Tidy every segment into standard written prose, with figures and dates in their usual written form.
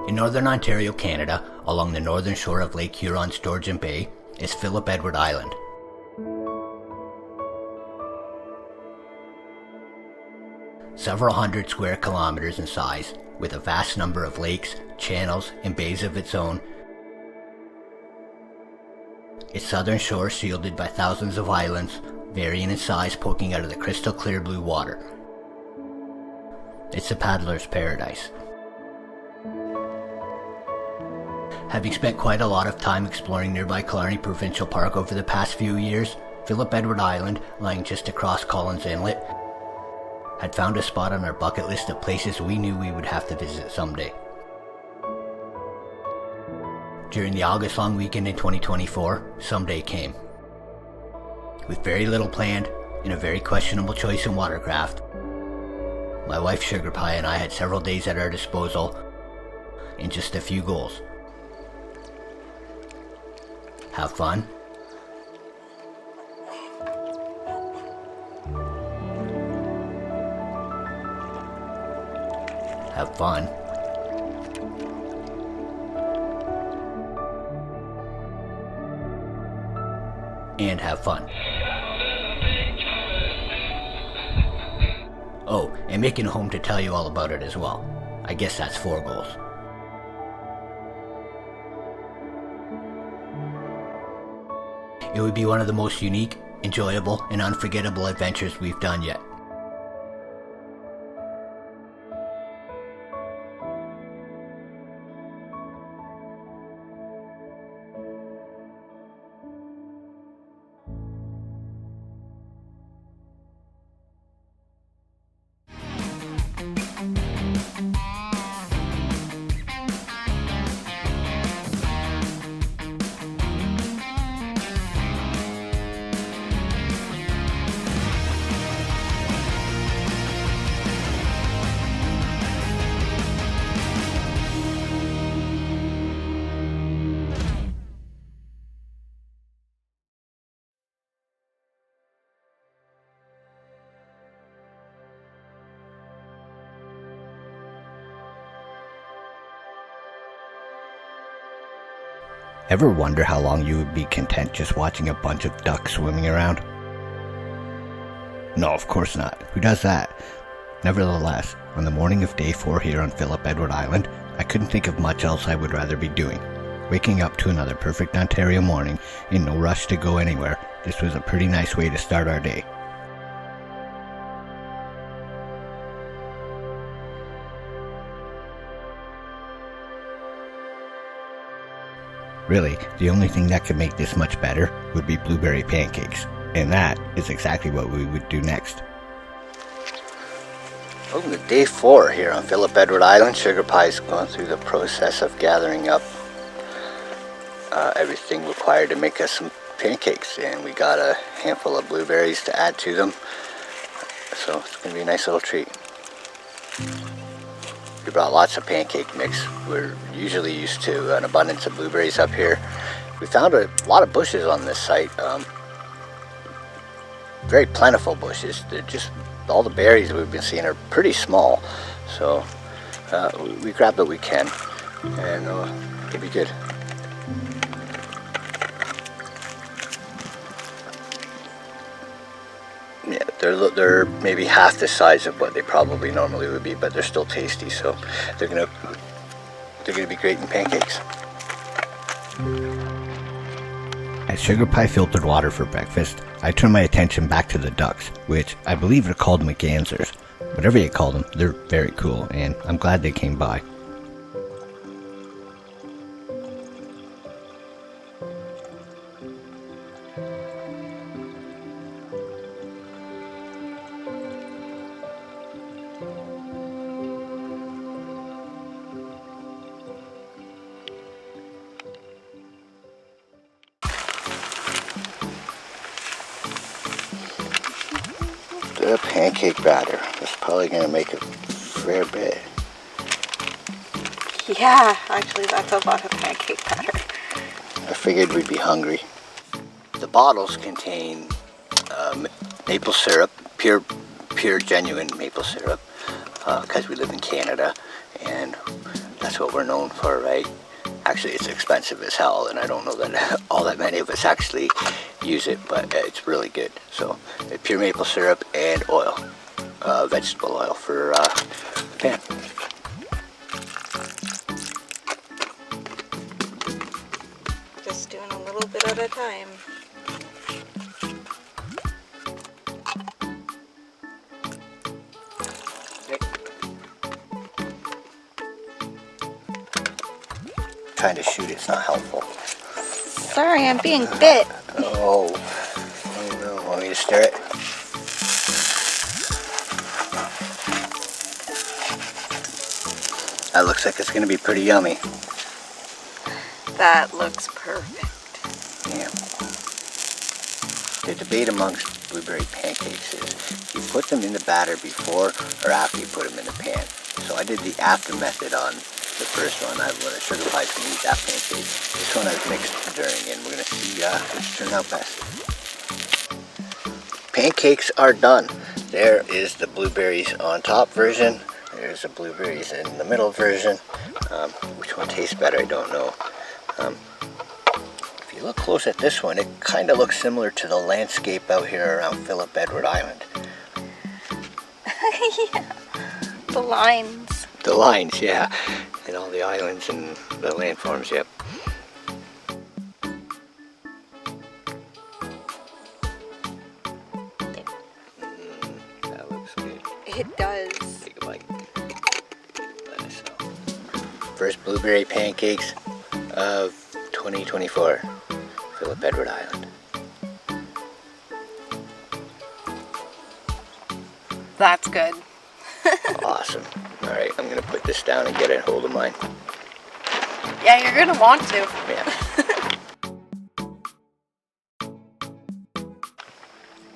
In northern Ontario, Canada, along the northern shore of Lake Huron's Georgian Bay, is Philip Edward Island. Several hundred square kilometers in size, with a vast number of lakes, channels, and bays of its own, its southern shore shielded by thousands of islands, varying in size, poking out of the crystal clear blue water. It's a paddler's paradise. Having spent quite a lot of time exploring nearby Killarney Provincial Park over the past few years, Philip Edward Island, lying just across Collins Inlet, had found a spot on our bucket list of places we knew we would have to visit someday. During the August long weekend in 2024, someday came. With very little planned and a very questionable choice in watercraft, my wife Sugar Pie and I had several days at our disposal and just a few goals. Have fun, have fun, and have fun. Oh, and making a home to tell you all about it as well. I guess that's 4 goals. It would be one of the most unique, enjoyable, and unforgettable adventures we've done yet. Ever wonder how long you would be content just watching a bunch of ducks swimming around? No, of course not. Who does that? Nevertheless, on the morning of day 4 here on Philip Edward Island, I couldn't think of much else I would rather be doing. Waking up to another perfect Ontario morning, in no rush to go anywhere, this was a pretty nice way to start our day. Really, the only thing that could make this much better would be blueberry pancakes, and that is exactly what we would do next. Welcome to day 4 here on Philip Edward Island. Sugar Pie is going through the process of gathering up everything required to make us some pancakes, and we got a handful of blueberries to add to them, so it's going to be a nice little treat. We brought lots of pancake mix. We're usually used to an abundance of blueberries up here. We found a lot of bushes on this site. Very plentiful bushes. They're just, all the berries we've been seeing are pretty small. So we grabbed what we can, and it'll be good. Yeah, they're maybe half the size of what they probably normally would be, but they're still tasty, so they're gonna be great in pancakes. As Sugar Pie filtered water for breakfast, I turned my attention back to the ducks, which I believe are called McGansers. Whatever you call them, they're very cool, and I'm glad they came by. The pancake batter. That's probably going to make a fair bit. Yeah, actually that's a lot of pancake batter. I figured we'd be hungry. The bottles contain maple syrup, pure genuine maple syrup, because we live in Canada, and that's what we're known for, right? Actually, it's expensive as hell, and I don't know that all that many of us actually use it, but it's really good. So, pure maple syrup and oil, vegetable oil for the pan. Just doing a little bit at a time. Trying to shoot it's not helpful. Sorry, I'm being bit. Oh no, want me to stir it? That looks like it's gonna be pretty yummy. That looks perfect. Yeah. The debate amongst blueberry pancakes is you put them in the batter before or after you put them in the pan. So I did the after method on the first one. I want a sugar pie to eat that pancake. This one I've mixed during, and we're gonna see which turned out best. Pancakes are done. There is the blueberries on top version. There's the blueberries in the middle version. Which one tastes better, I don't know. If you look close at this one, it kind of looks similar to the landscape out here around Philip Edward Island. Yeah. The lines. The lines, yeah. And all the islands and the landforms, yep. That looks good. It does. Take a bite. Let us know. First blueberry pancakes of 2024, Philip Edward Island. That's good. Awesome. Alright, I'm going to put this down and get a hold of mine. Yeah, you're gonna want to. Yeah.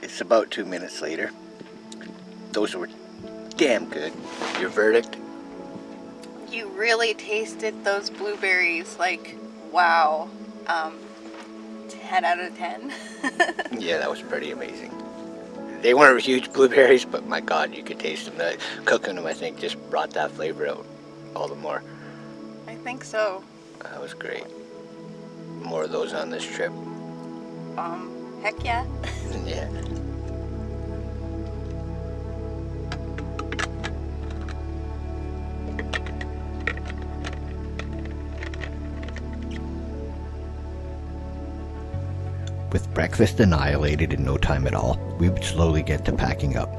It's about 2 minutes later. Those were damn good. Your verdict? You really tasted those blueberries like, wow. 10 out of 10. Yeah, that was pretty amazing. They weren't huge blueberries, but my God, you could taste them. Cooking them, I think, just brought that flavor out all the more. I think so. That was great. More of those on this trip. Heck yeah. Yeah. With breakfast annihilated in no time at all, we would slowly get to packing up.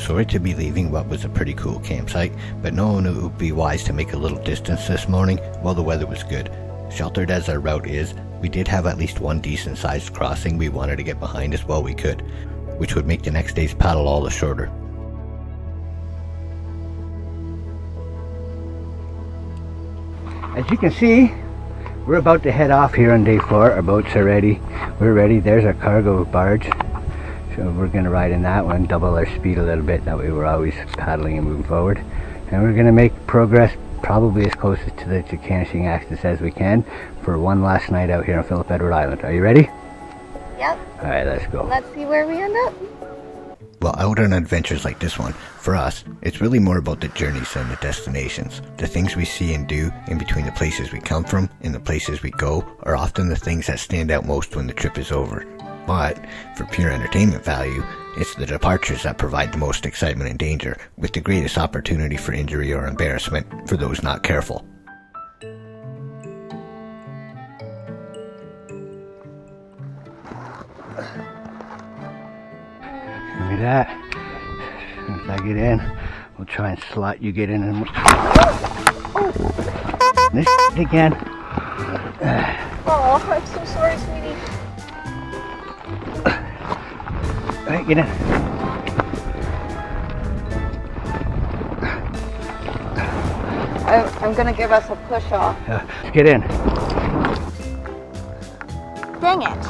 Sorry to be leaving what was a pretty cool campsite, but knowing it would be wise to make a little distance this morning while the weather was good. Sheltered as our route is, we did have at least one decent sized crossing we wanted to get behind us while we could, which would make the next day's paddle all the shorter. As you can see, we're about to head off here on day 4. Our boats are ready. We're ready. There's our cargo barge. So we're going to ride in that one, double our speed a little bit. That way we're always paddling and moving forward. And we're going to make progress probably as close to the Killarney axis as we can for one last night out here on Philip Edward Island. Are you ready? Yep. Alright, let's go. Let's see where we end up. Well, out on adventures like this one, for us, it's really more about the journeys than the destinations. The things we see and do in between the places we come from and the places we go are often the things that stand out most when the trip is over. But, for pure entertainment value, it's the departures that provide the most excitement and danger, with the greatest opportunity for injury or embarrassment for those not careful. Give me that. As soon as I get in, we'll try and slot you get in and this again. Oh, I'm so sorry, sweetie. Alright, get in. I'm gonna give us a push off. Let's get in. Dang it.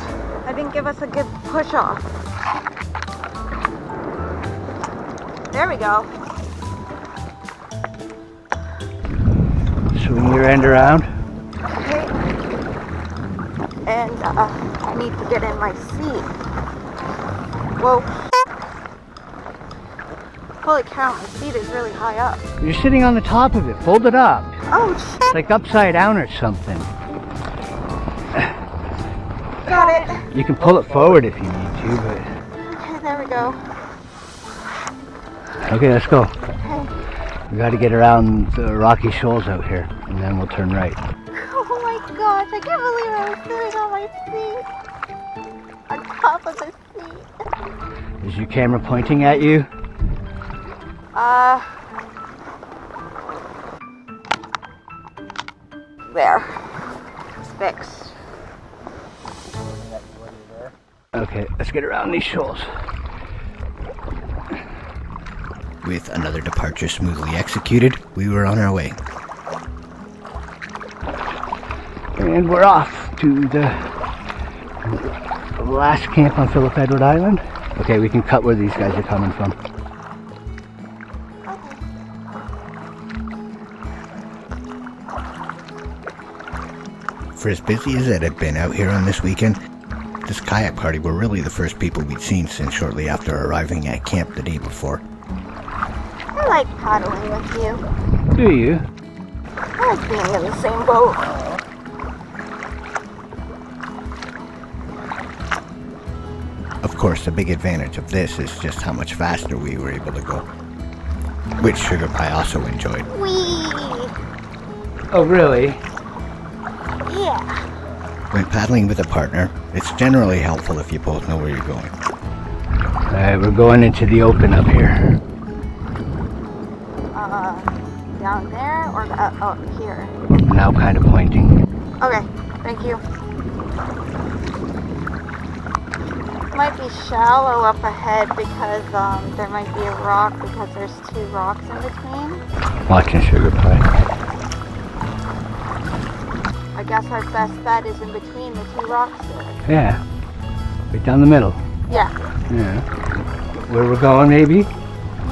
I didn't give us a good push off. There we go. Swing your end around. Okay. And I need to get in my seat. Whoa. Holy cow, my seat is really high up. You're sitting on the top of it. Fold it up. Oh, shit. Like upside down or something. Got it. You can pull it forward if you need to, but... Okay, there we go. Okay, let's go. Okay. We gotta get around the rocky shoals out here, and then we'll turn right. Oh my gosh, I can't believe I was sitting on my seat. On top of the seat. Is your camera pointing at you? There. It's fixed. Okay, let's get around these shoals. With another departure smoothly executed, we were on our way. And we're off to the last camp on Philip Edward Island. Okay, we can cut where these guys are coming from. For as busy as it had been out here on this weekend, this kayak party were really the first people we'd seen since shortly after arriving at camp the day before. I like paddling with you. Do you? I like being in the same boat. Of course, the big advantage of this is just how much faster we were able to go, which Sugar Pie also enjoyed. Whee! Oh, really? Yeah. When paddling with a partner, it's generally helpful if you both know where you're going. Alright, we're going into the open up here. Down there or up here? We're now kind of pointing. Okay, thank you. Might be shallow up ahead because there might be a rock because there's two rocks in between. Watching Sugar Pie. I guess our best bet is in between the two rocks there. Yeah. Right down the middle. Yeah. Yeah. Where we're going, maybe?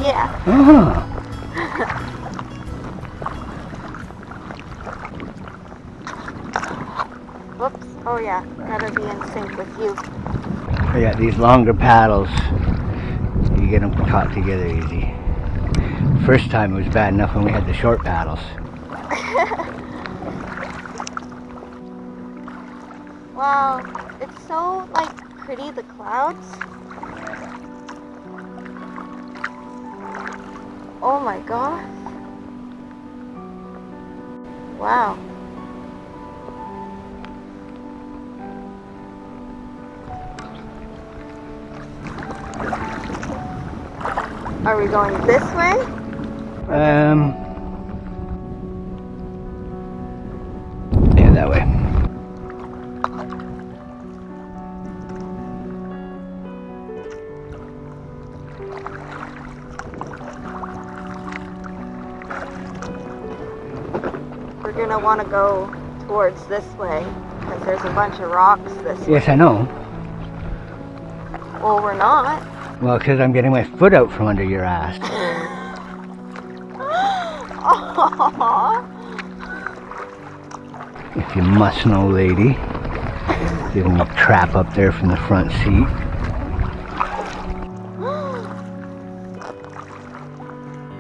Yeah. Oh. Whoops. Oh yeah. Gotta be in sync with you. Yeah, these longer paddles, you get them caught together easy. First time it was bad enough when we had the short paddles. Wow, it's so like pretty, the clouds. Oh my gosh. Wow. Are we going this way? Yeah, that way. We're gonna want to go towards this way because there's a bunch of rocks this way. Yes, I know. Well, we're not. Well, because I'm getting my foot out from under your ass. Aww. If you must know, lady. Giving me trap up there from the front seat.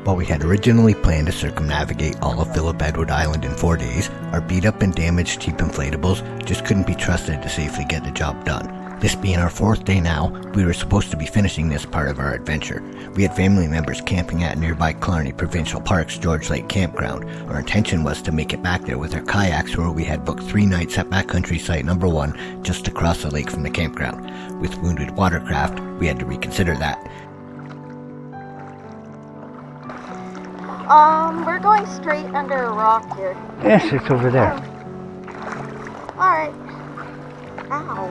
While we had originally planned to circumnavigate all of Philip Edward Island in 4 days, our beat up and damaged cheap inflatables just couldn't be trusted to safely get the job done. This being our 4th day now, we were supposed to be finishing this part of our adventure. We had family members camping at nearby Killarney Provincial Park's George Lake campground. Our intention was to make it back there with our kayaks, where we had booked 3 nights at backcountry site number 1 just across the lake from the campground. With wounded watercraft, we had to reconsider that. We're going straight under a rock here. Yes, it's over there. Alright. Ow.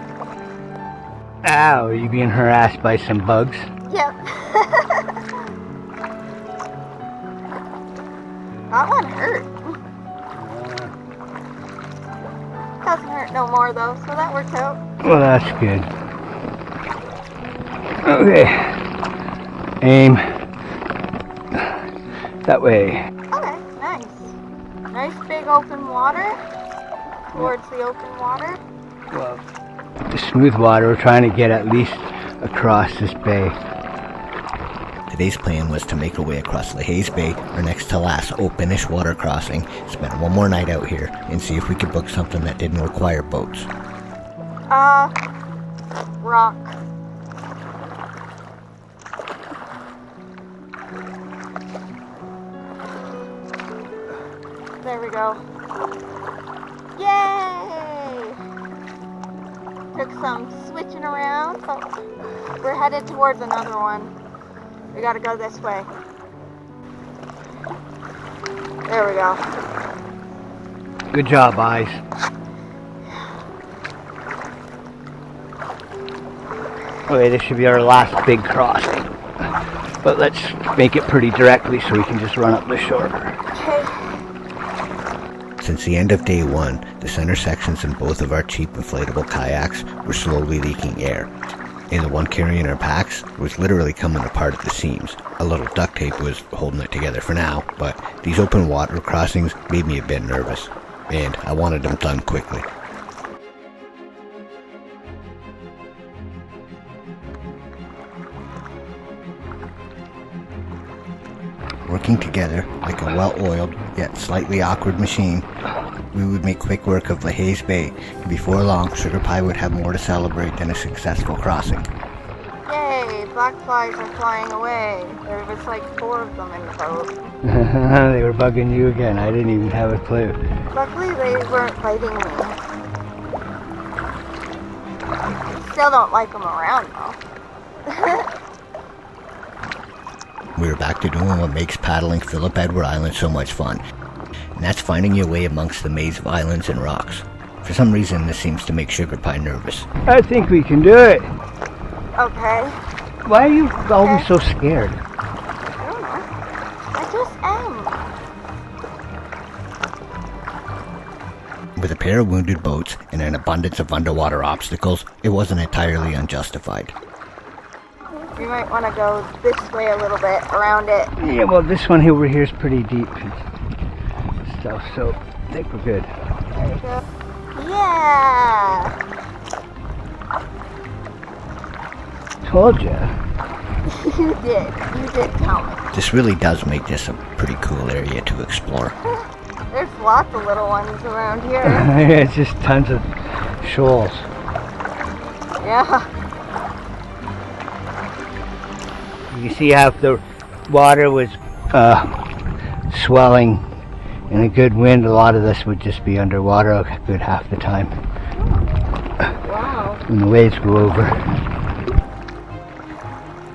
Ow, are you being harassed by some bugs? Yep. That one hurt. Doesn't hurt no more though, so that worked out. Well, that's good. Okay. Aim. That way. Okay, nice. Nice big open water. Towards the open water. Well, the smooth water, we're trying to get at least across this bay. The Today's plan was to make our way across Lahey's Bay, our next to last openish water crossing, spend one more night out here, and see if we could book something that didn't require boats. Rock. There we go. Yay! Took some switching around, but we're headed towards another one. We gotta go this way. There we go. Good job, eyes. Okay, this should be our last big crossing. But let's make it pretty directly so we can just run up the shore. Okay. Since the end of day one, the center sections in both of our cheap inflatable kayaks were slowly leaking air. And the one carrying our packs was literally coming apart at the seams. A little duct tape was holding it together for now, but these open water crossings made me a bit nervous, and I wanted them done quickly. Working together like a well-oiled yet slightly awkward machine, we would make quick work of Lahey's Bay, and before long, Sugar Pie would have more to celebrate than a successful crossing. Yay, black flies are flying away. There was like 4 of them in the boat. They were bugging you again. I didn't even have a clue. Luckily they weren't biting me. Still don't like them around though. We were back to doing what makes paddling Philip Edward Island so much fun, and that's finding your way amongst the maze of islands and rocks. For some reason, this seems to make Sugar Pie nervous. I think we can do it. Okay. Why are you always so scared? I don't know. I just am. With a pair of wounded boats and an abundance of underwater obstacles, it wasn't entirely unjustified. We might want to go this way a little bit, around it. Yeah, well, this one over here is pretty deep and stuff, so I think we're good. There we go. Yeah! Told ya. You did tell me. This really does make this a pretty cool area to explore. There's lots of little ones around here. Yeah, it's just tons of shoals. Yeah. You see how if the water was swelling in a good wind, a lot of this would just be underwater a good half the time. Wow. When the waves go over.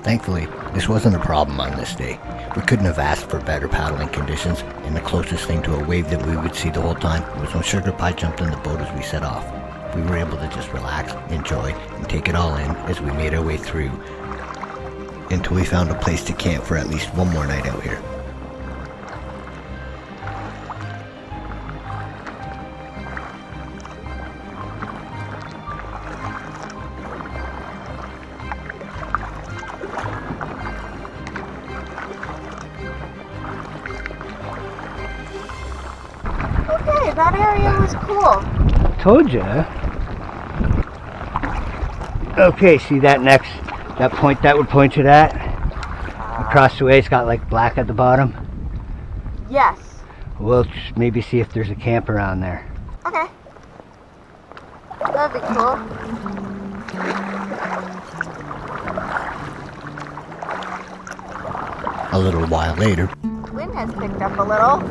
Thankfully, this wasn't a problem on this day. We couldn't have asked for better paddling conditions, and the closest thing to a wave that we would see the whole time was when Sugar Pie jumped in the boat as we set off. We were able to just relax, enjoy, and take it all in as we made our way through, until we found a place to camp for at least one more night out here. Okay, that area was cool. Told ya. Okay, see that point that would point to that? Across the way, it's got like black at the bottom. Yes. We'll just maybe see if there's a camp around there. Okay. That'd be cool. A little while later, Wind has picked up a little.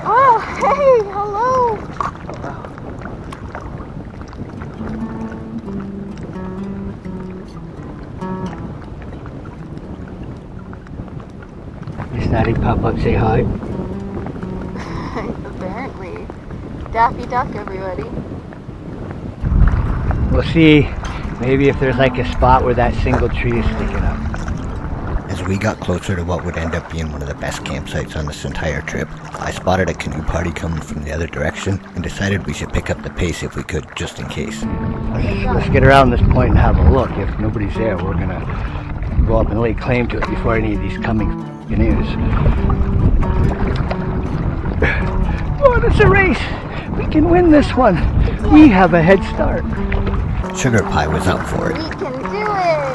Oh, hey, hello. Snatty, pop up, say hi. Apparently. Daffy Duck, everybody. We'll see maybe if there's like a spot where that single tree is sticking up. as we got closer to what would end up being one of the best campsites on this entire trip, I spotted a canoe party coming from the other direction and decided we should pick up the pace if we could, just in case. Let's get around this point and have a look. If nobody's there, we're gonna go up and lay claim to it before any of these coming canoes. Oh, it's a race! We can win this one! We have a head start. Sugar Pie was up for it. We can do it!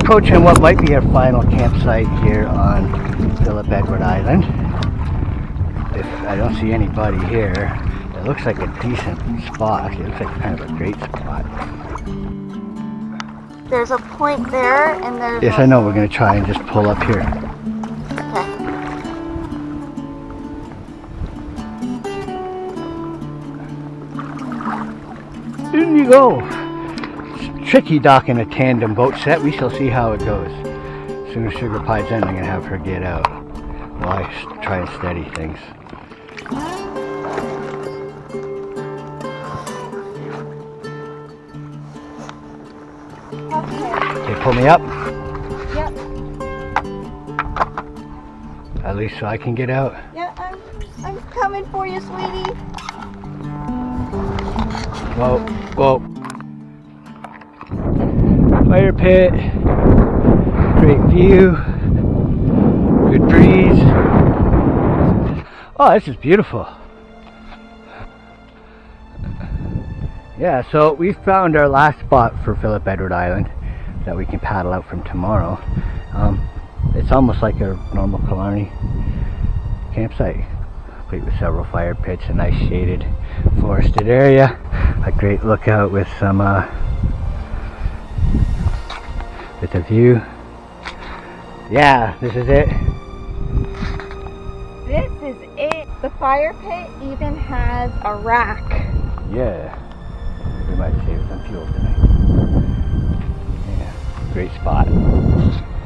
approaching what might be our final campsite here on Philip Edward Island. If I don't see anybody here, it looks like a decent spot. It looks like kind of a great spot. There's a point there, and there's... Yes, I know. We're going to try and just pull up here. Okay. In you go. It's tricky docking a tandem boat set. We shall see how it goes. As soon as Sugar Pie's in, I'm going to have her get out while I try and steady things. Okay, pull me up. Yep. At least so I can get out. Yeah, I'm coming for you, sweetie. Whoa, whoa. Fire pit. Great view. Good breeze. Oh, this is beautiful. Yeah, so we found our last spot for Philip Edward Island that we can paddle out from tomorrow. It's almost like a normal Killarney campsite, complete with several fire pits, a nice shaded forested area, a great lookout with some with a view. Yeah, this is it. This is it. The fire pit even has a rack. Yeah, we might save some fuel tonight. Yeah, great spot.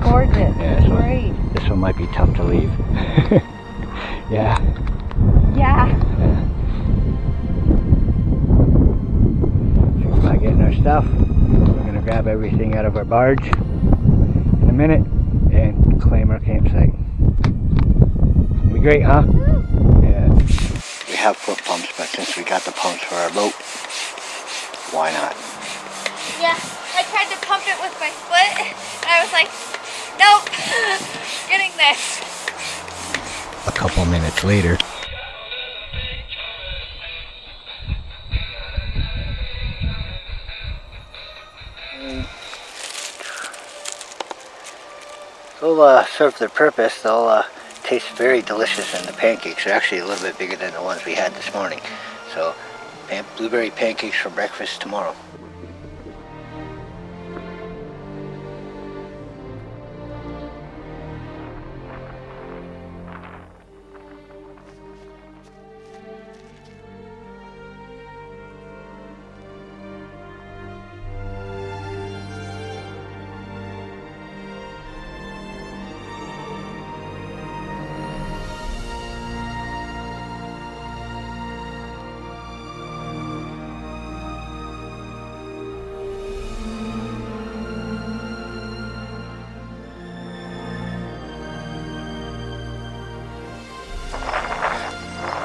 Gorgeous. Yeah, so great. This one might be tough to leave. Yeah. Yeah. Just by getting our stuff, we're gonna grab everything out of our barge in a minute and claim our campsite. It'll be great, huh? Yeah. We have foot pumps, but since we got the pumps for our boat, why not? Yeah, I tried to pump it with my foot, and I was like, nope, getting this. A couple minutes later, They'll serve their purpose. They'll taste very delicious, and the pancakes are actually a little bit bigger than the ones we had this morning. So, blueberry pancakes for breakfast tomorrow.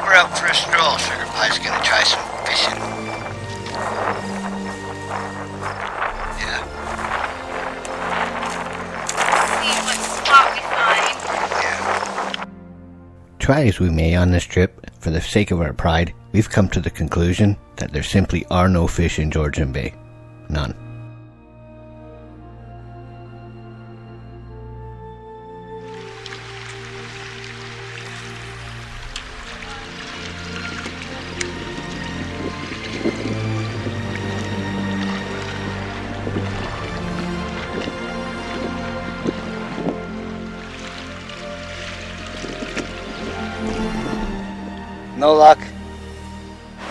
We're out for a stroll. Sugar Pie's gonna try some fishing. Yeah. See what spot we find. Yeah. try as we may on this trip, for the sake of our pride, we've come to the conclusion that there simply are no fish in Georgian Bay. None. No luck.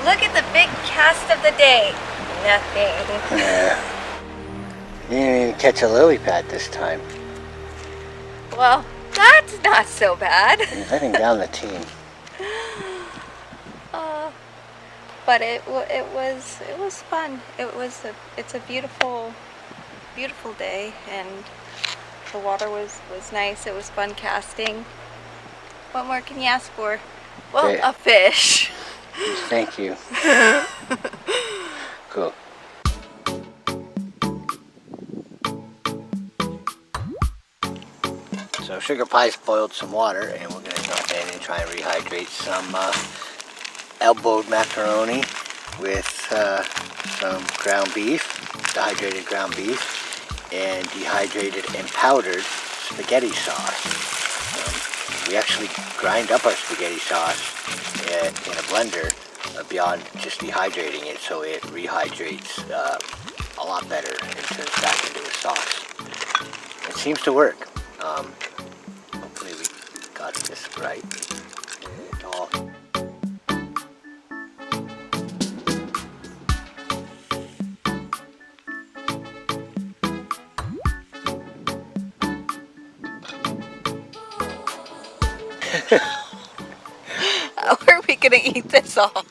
Look at the big cast of the day. Nothing. Yeah. You didn't even catch a lily pad this time. Well, that's not so bad. You're letting down the team. But it was fun. It's a beautiful day, and the water was nice. It was fun casting. What more can you ask for? Well, Okay. a fish. Thank you. Cool. So Sugar Pie's boiled some water, and we're going to jump in and try and rehydrate some elbowed macaroni with some ground beef, dehydrated ground beef, and dehydrated and powdered spaghetti sauce. We actually grind up our spaghetti sauce in a blender beyond just dehydrating it, so it rehydrates a lot better and turns back into a sauce. It seems to work. Hopefully we got this right. And all. How are we gonna eat this all?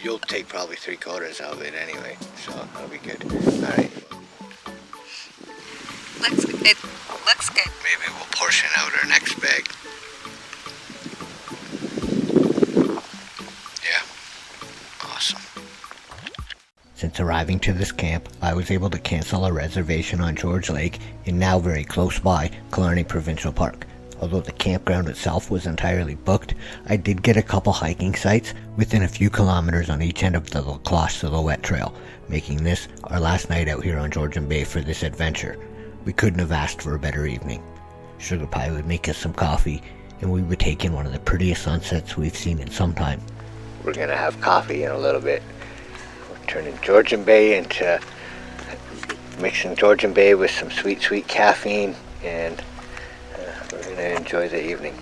You'll take probably 3/4 of it anyway, so that'll be good. All right. It looks good. Maybe we'll portion out our next bag. Yeah. Awesome. Since arriving to this camp, I was able to cancel a reservation on George Lake in now very close by Killarney Provincial Park. Although the campground itself was entirely booked, I did get a couple hiking sites within a few kilometers on each end of the La Cloche Silhouette Trail, making this our last night out here on Georgian Bay for this adventure. We couldn't have asked for a better evening. Sugar Pie would make us some coffee, and we would take in one of the prettiest sunsets we've seen in some time. We're gonna have coffee in a little bit. We're turning Georgian Bay into mixing Georgian Bay with some sweet caffeine, and we're going to enjoy the evening.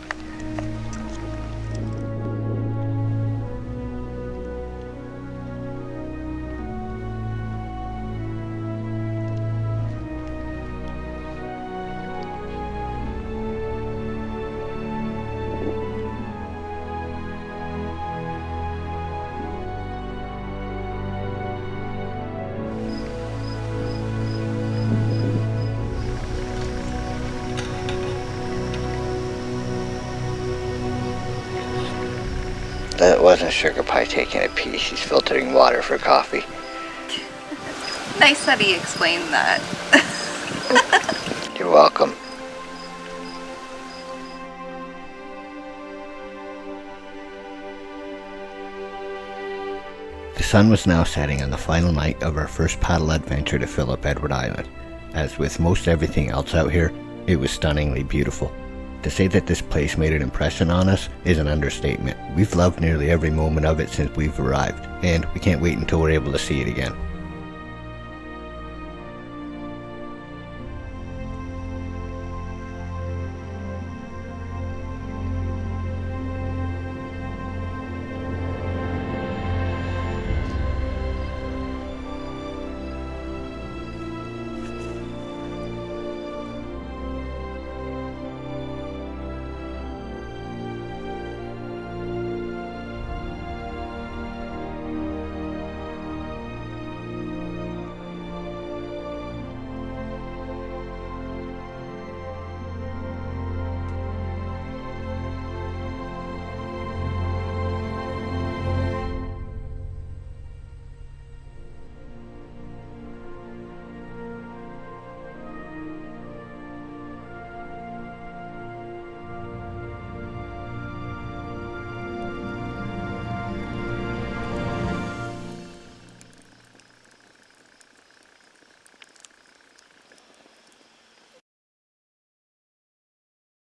That wasn't Sugar Pie taking a pee. She's filtering water for coffee. Nice that he explained that. You're welcome. The sun was now setting on the final night of our first paddle adventure to Phillip Edward Island. As with most everything else out here, it was stunningly beautiful. To say that this place made an impression on us is an understatement. We've loved nearly every moment of it since we've arrived, and we can't wait until we're able to see it again.